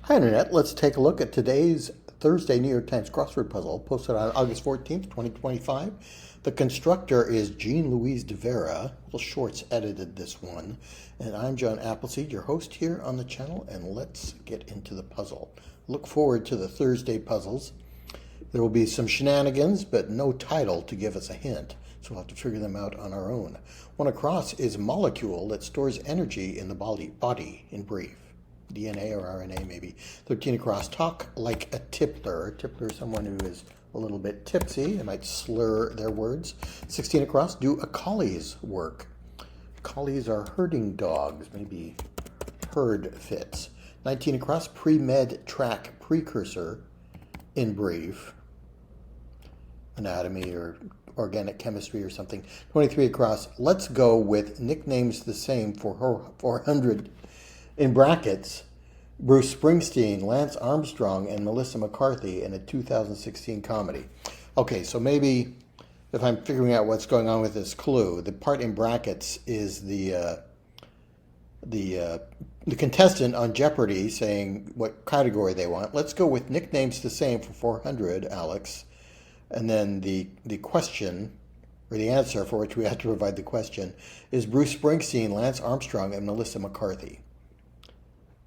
Hi, Internet. Let's take a look at today's Thursday New York Times crossword puzzle posted on August 14th, 2025. The constructor is Louise de Vera. Little Shorts edited this one. And I'm John Appleseed, your host here on the channel, and let's get into the puzzle. Look forward to the Thursday puzzles. There will be some shenanigans, but no title to give us a hint, so we'll have to figure them out on our own. One across is molecule that stores energy in the body in brief. DNA or RNA maybe. 13 across, talk like a tippler. A tippler is someone who is a little bit tipsy. They might slur their words. 16 across, do a collie's work. Collies are herding dogs, maybe herd fits. 19 across, pre-med track precursor in brief. Anatomy or organic chemistry or something. 23 across, let's go with nicknames the same for 400 in brackets, Bruce Springsteen, Lance Armstrong, and Melissa McCarthy in a 2016 comedy. Okay, so maybe if I'm figuring out what's going on with this clue, the part in brackets is the contestant on Jeopardy saying what category they want. Let's go with nicknames the same for 400, Alex. And then the question, or the answer for which we have to provide the question, is Bruce Springsteen, Lance Armstrong, and Melissa McCarthy.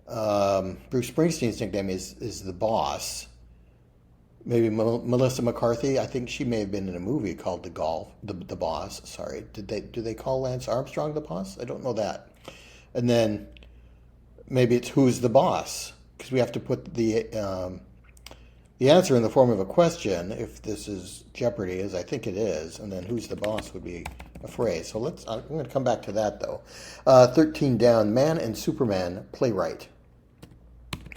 Bruce Springsteen's nickname is the boss. Maybe Melissa McCarthy. I think she may have been in a movie called The Boss. Sorry, do they call Lance Armstrong the boss? I don't know that. And then maybe it's who's the boss, because we have to put the answer in the form of a question. If this is Jeopardy, as I think it is, and then who's the boss would be a phrase. So I'm going to come back to that though. 13 down, man and Superman playwright.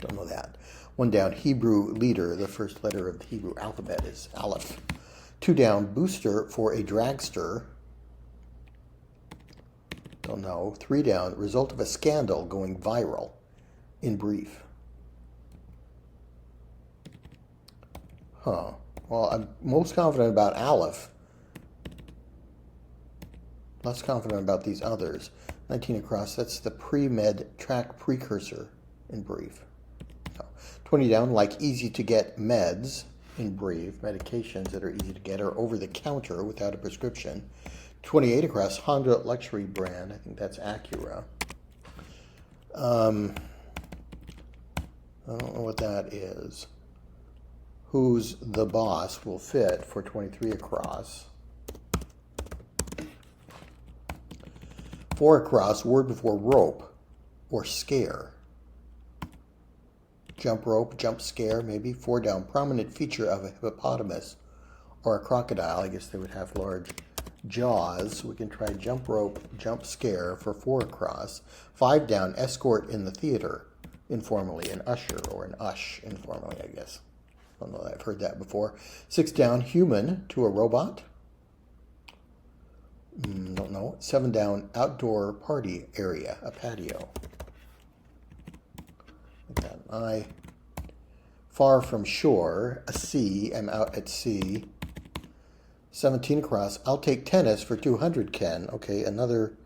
Don't know that. 1 down, Hebrew leader. The first letter of the Hebrew alphabet is Aleph. 2 down, booster for a dragster. Don't know. 3 down, result of a scandal going viral. In brief. Well, I'm most confident about Aleph. Less confident about these others. 19 across, that's the pre-med track precursor in brief. 20 down, like easy to get meds in brief, medications that are easy to get or over the counter without a prescription. 28 across, Honda luxury brand. I think that's Acura. I don't know what that is. Who's the boss will fit for 23 across. 4 across, word before rope or scare. Jump rope, jump scare, maybe. 4 down, prominent feature of a hippopotamus or a crocodile. I guess they would have large jaws. We can try jump rope, jump scare for 4 across. 5 down, escort in the theater, informally. An usher or an ush, informally, I guess. I don't know that I've heard that before. 6 down, human to a robot. Don't know. 7 down, outdoor party area, a patio. I far from shore, a sea, I'm out at sea. 17 across, I'll take tennis for 200, Ken. Okay, another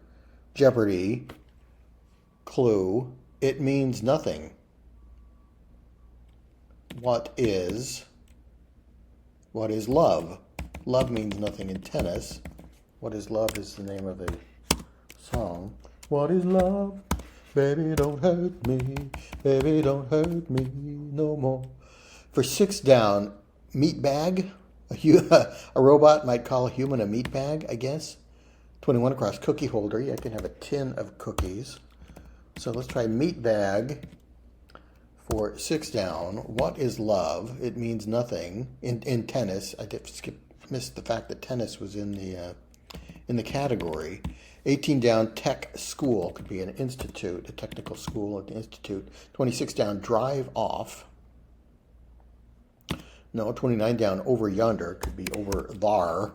Jeopardy clue. It means nothing. What is love? Love means nothing in tennis. What is love is the name of a song. What is love? Baby, don't hurt me. Baby, don't hurt me no more. For 6 down, meat bag. A robot might call a human a meat bag, I guess. 21 across, cookie holder. Yeah, I can have a tin of cookies. So let's try meat bag for 6 down. What is love? It means nothing. In tennis, I missed the fact that tennis was in the category. 18 down, tech school. Could be an institute, a technical school, an institute. 26 down, drive off. No, 29 down, over yonder. Could be over thar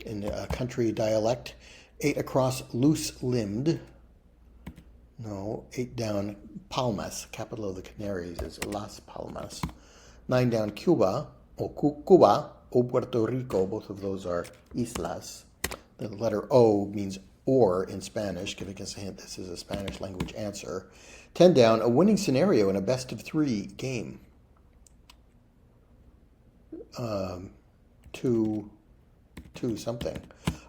in a country dialect. 8 across, loose-limbed. No, 8 down, Palmas. Capital of the Canaries is Las Palmas. 9 down, Cuba, Cuba, o Puerto Rico. Both of those are islas. The letter O means or in Spanish, giving us a hint this is a Spanish language answer. 10 down, a winning scenario in a best-of-3 game. 2 something.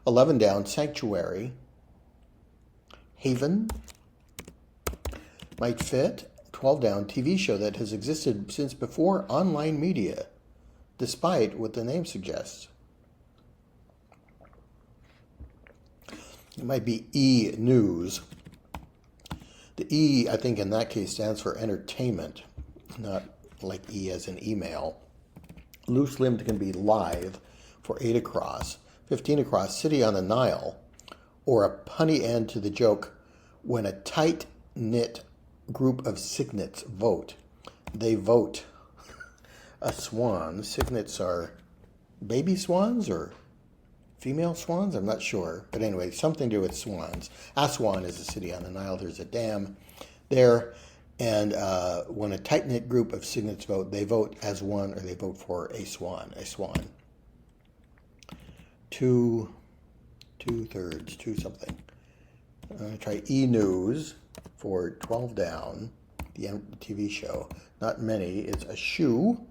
11 down, Sanctuary. Haven. Might fit. 12 down, TV show that has existed since before online media, despite what the name suggests. It might be E-News. The E, I think, in that case stands for entertainment, not like E as in email. Loose-limbed can be live for 8 across. 15 across, City on the Nile, or a punny end to the joke, when a tight-knit group of cygnets vote. They vote. A swan. Cygnets are baby swans or female swans? I'm not sure. But anyway, something to do with swans. Aswan is a city on the Nile. There's a dam there. And when a tight-knit group of cygnets vote, they vote as one, or they vote for a swan. A swan. 2 thirds, 2 something. I'm going to try E-News for 12 down, the TV show. Not many. It's a few.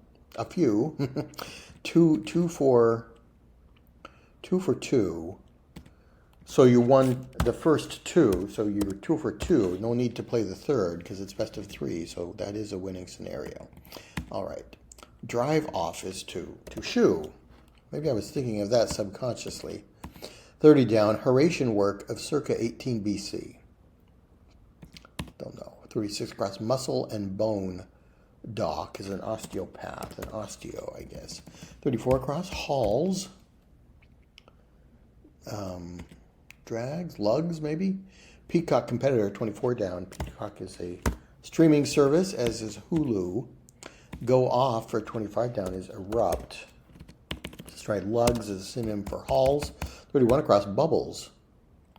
2 for 2. So you won the first 2, so you're 2 for 2. No need to play the third because it's best of 3, so that is a winning scenario. All right. Drive off is 2. To shoe. Maybe I was thinking of that subconsciously. 30 down, Horatian work of circa 18 BC. Don't know. 36 across, muscle and bone doc is an osteopath, an osteo, I guess. 34 across, halls. Drags, lugs, maybe. Peacock competitor, 24 down. Peacock is a streaming service, as is Hulu. Go off for 25 down is erupt. Let's try lugs as a synonym for halls. 31 across, bubbles,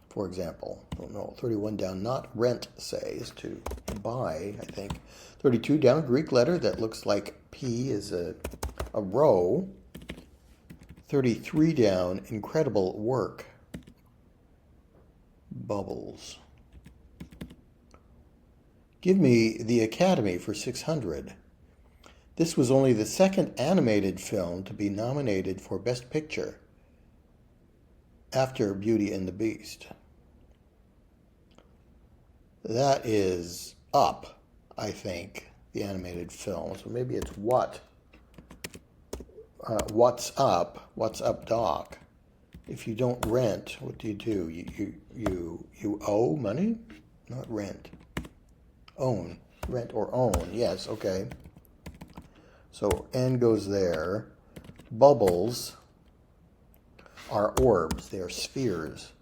for example. Don't know. 31 down, not rent, say, is to buy, I think. 32 down, Greek letter that looks like P is a row. 33 down, incredible work. Bubbles. Give me the Academy for 600. This was only the second animated film to be nominated for Best Picture after Beauty and the Beast. That is Up, I think, the animated film. So maybe it's What's Up? What's Up, Doc? If you don't rent, what do? You owe money? Not rent. Own. Rent or own. Yes, okay. So N goes there. Bubbles are orbs. They are spheres.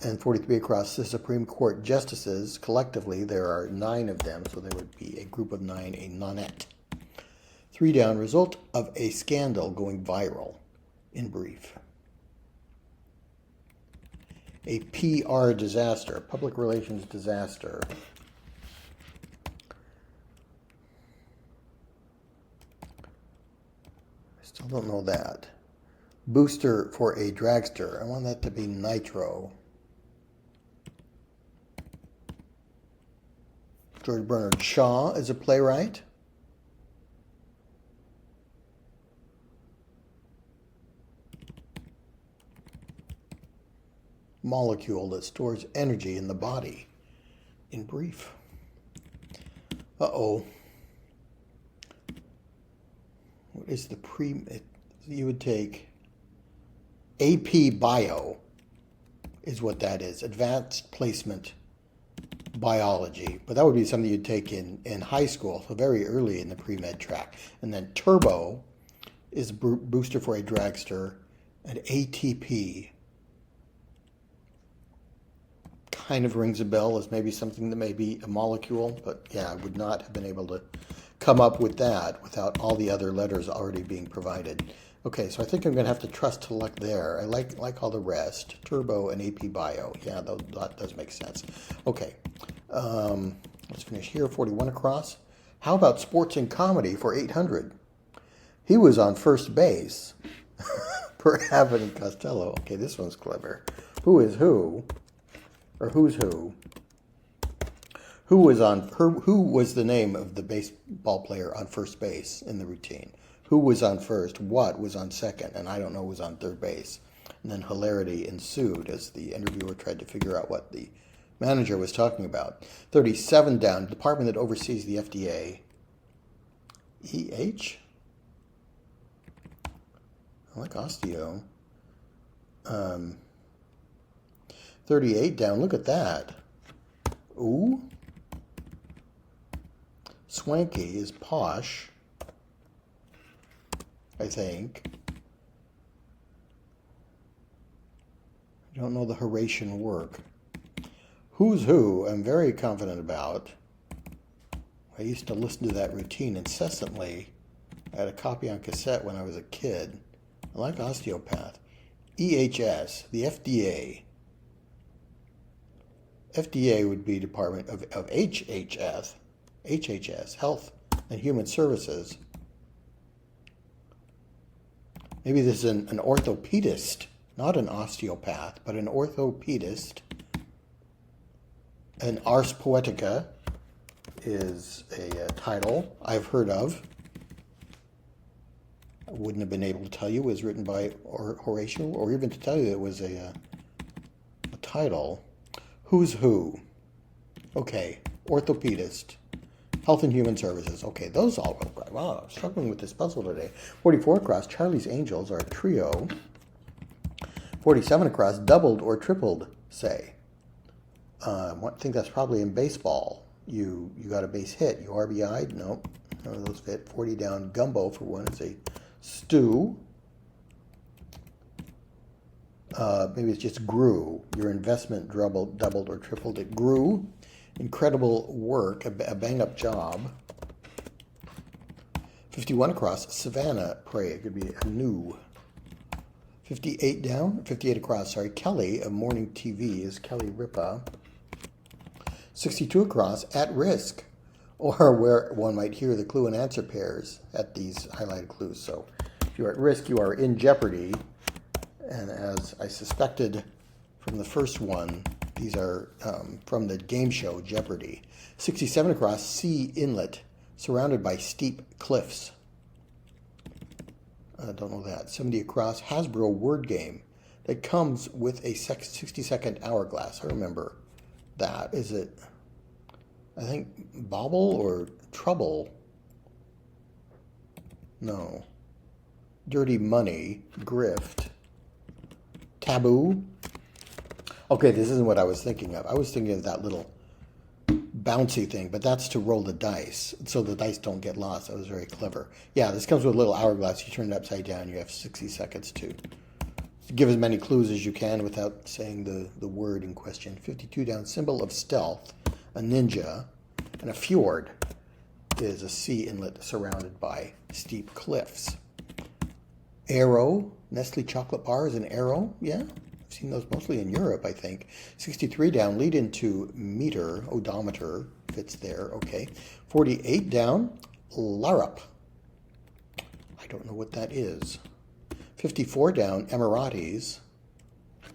And 43 across, the Supreme Court justices, collectively, there are 9 of them, so there would be a group of 9, a nonette. 3 down, result of a scandal going viral, in brief. A PR disaster, public relations disaster. I still don't know that. Booster for a dragster. I want that to be Nitro. George Bernard Shaw is a playwright. Molecule that stores energy in the body, in brief. Uh-oh. What is the you would take AP Bio is what that is, Advanced Placement Biology. But that would be something you'd take in high school, so very early in the pre-med track. And then Turbo is booster for a dragster, and ATP kind of rings a bell as maybe something that may be a molecule, but yeah, I would not have been able to come up with that without all the other letters already being provided. Okay, so I think I'm going to have to trust to luck there. I like all the rest. Turbo and AP Bio. Yeah, that does make sense. Okay, let's finish here. 41 across. How about sports and comedy for 800? He was on first base per Abbott and Costello. Okay, this one's clever. Who is who? Or who's who? Who was the name of the baseball player on first base in the routine? Who was on first? What was on second? And I don't know who was on third base. And then hilarity ensued as the interviewer tried to figure out what the manager was talking about. 37 down, department that oversees the FDA. EH? I like osteo. 38 down, look at that. Ooh. Swanky is posh, I think. I don't know the Horatian work. Who's Who, I'm very confident about. I used to listen to that routine incessantly. I had a copy on cassette when I was a kid. I like osteopath. EHS, the FDA. FDA would be Department of HHS, Health and Human Services. Maybe this is an orthopedist, not an osteopath, but an orthopedist. An Ars Poetica is a title I've heard of. I wouldn't have been able to tell you it was written by Horatio, or even to tell you it was a title. Who's Who? Okay, orthopedist. Health and Human Services. Okay, those all go right. Wow, I'm struggling with this puzzle today. 44 across, Charlie's Angels are a trio. 47 across, doubled or tripled, say. I think that's probably in baseball. You got a base hit. You RBI'd? Nope. None of those fit. 40 down, gumbo for one is a stew. Maybe it's just grew. Your investment doubled or tripled. It grew. Incredible work. A bang-up job. 51 across, Savannah Prey. It could be a new. 58 down. 58 across, sorry. Kelly of Morning TV is Kelly Ripa. 62 across, At Risk, or where one might hear the clue and answer pairs at these highlighted clues. So if you're at risk, you are in jeopardy. And as I suspected from the first one, these are from the game show Jeopardy. 67 across, Sea Inlet, surrounded by steep cliffs. I don't know that. 70 across, Hasbro word game that comes with a 60-second hourglass. I remember that. Is it, I think, Bobble or Trouble? No. Dirty Money, Grift, Taboo. Okay, this isn't what I was thinking of. I was thinking of that little bouncy thing, but that's to roll the dice, so the dice don't get lost. That was very clever. Yeah, this comes with a little hourglass. You turn it upside down. You have 60 seconds to give as many clues as you can without saying the word in question. 52 down, symbol of stealth, a ninja, and a fjord is a sea inlet surrounded by steep cliffs. Arrow, Nestle chocolate bar is an arrow. Yeah, I've seen those mostly in Europe, I think. 63 down, lead into meter, odometer, fits there, okay. 48 down, Larup. I don't know what that is. 54 down, Emiratis,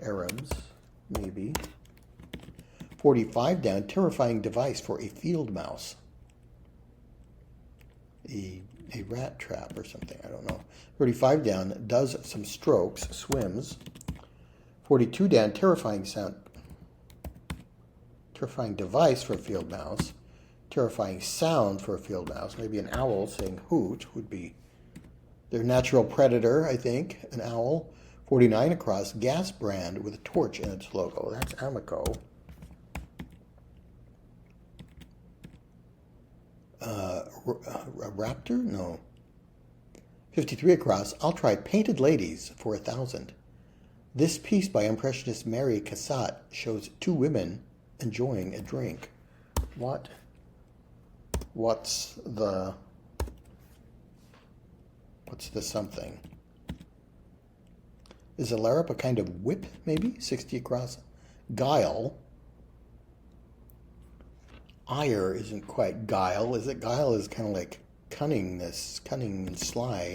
Arabs, maybe. 45 down, terrifying device for a field mouse. A rat trap or something, I don't know. 35 down, does some strokes, swims. 42 down, terrifying device for a field mouse. Terrifying sound for a field mouse. Maybe an owl saying hoot would be their natural predator, I think, an owl. 49 across, gas brand with a torch in its logo. That's Amoco. A raptor? No. 53 across, I'll try Painted Ladies for 1,000. This piece by Impressionist Mary Cassatt shows two women enjoying a drink. What's the something? Is a Larup a kind of whip, maybe? 60 across. Guile. Ire isn't quite guile, is it? Guile is kind of like cunningness, cunning and sly.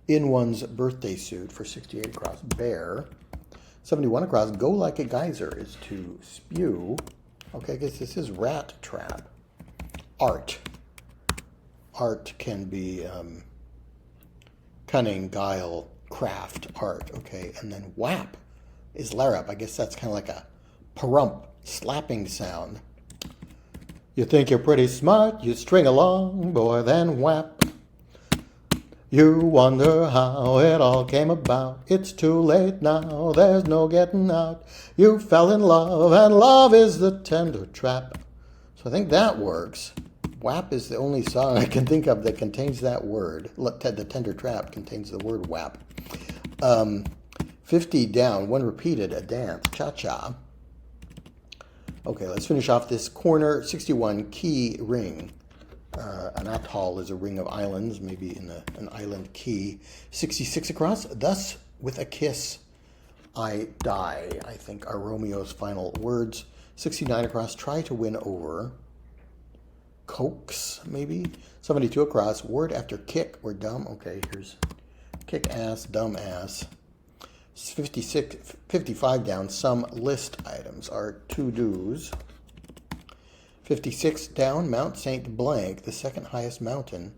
In one's birthday suit for 68 across. Bear. 71 across, go like a geyser is to spew. Okay, I guess this is rat trap. Art. Art can be cunning, guile, craft, art. Okay, and then whap is lair up. I guess that's kind of like a parump, slapping sound. You think you're pretty smart, you string along, boy, then whap. You wonder how it all came about. It's too late now, there's no getting out. You fell in love, and love is the tender trap. So I think that works. Whap is the only song I can think of that contains that word. The tender trap contains the word whap. 50 down, one repeated, a dance, cha-cha. Okay, let's finish off this corner. 61, key ring. An atoll is a ring of islands, maybe in an island key. 66 across, thus with a kiss I die, I think are Romeo's final words. 69 across, try to win over. Coax, maybe. 72 across, word after kick or dumb. Okay, here's kick ass, dumb ass. 55 down, some list items are to-dos. 56 down, Mount St. Blanc, the second highest mountain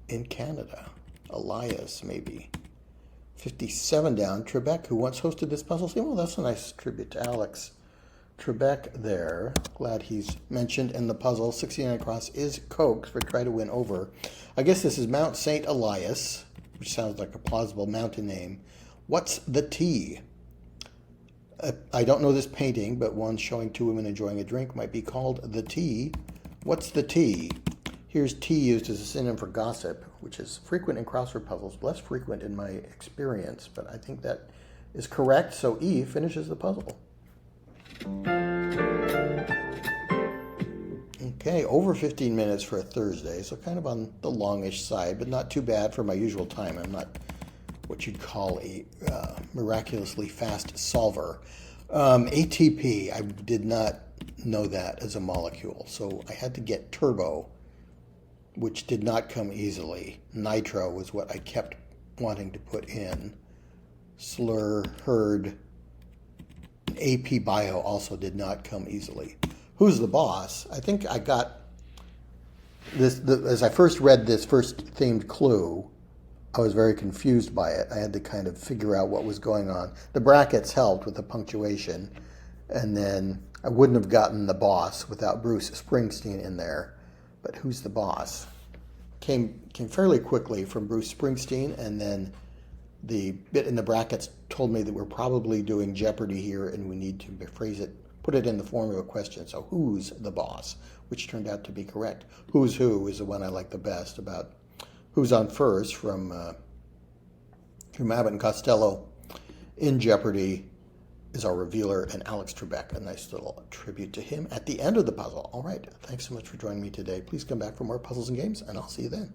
in Canada. Elias, maybe. 57 down, Trebek, who once hosted this puzzle. See, well, that's a nice tribute to Alex Trebek there. Glad he's mentioned in the puzzle. 69 across is Coax for try to win over. I guess this is Mount St. Elias, which sounds like a plausible mountain name. What's the T? I don't know this painting, but one showing two women enjoying a drink might be called the tea. What's the tea? Here's tea used as a synonym for gossip, which is frequent in crossword puzzles, less frequent in my experience, but I think that is correct. So E finishes the puzzle. Okay, over 15 minutes for a Thursday, so kind of on the longish side, but not too bad for my usual time. I'm not what you'd call a miraculously fast solver. ATP, I did not know that as a molecule, so I had to get turbo, which did not come easily. Nitro was what I kept wanting to put in. Slur, herd, AP bio also did not come easily. Who's the boss? I think I got this, as I first read this first themed clue, I was very confused by it. I had to kind of figure out what was going on. The brackets helped with the punctuation, and then I wouldn't have gotten the boss without Bruce Springsteen in there. But who's the boss? Came fairly quickly from Bruce Springsteen, and then the bit in the brackets told me that we're probably doing Jeopardy here, and we need to phrase it, put it in the form of a question. So who's the boss? Which turned out to be correct. Who's who is the one I like the best, about who's on first from Abbott and Costello in Jeopardy is our revealer, and Alex Trebek, a nice little tribute to him at the end of the puzzle. All right, thanks so much for joining me today. Please come back for more puzzles and games, and I'll see you then.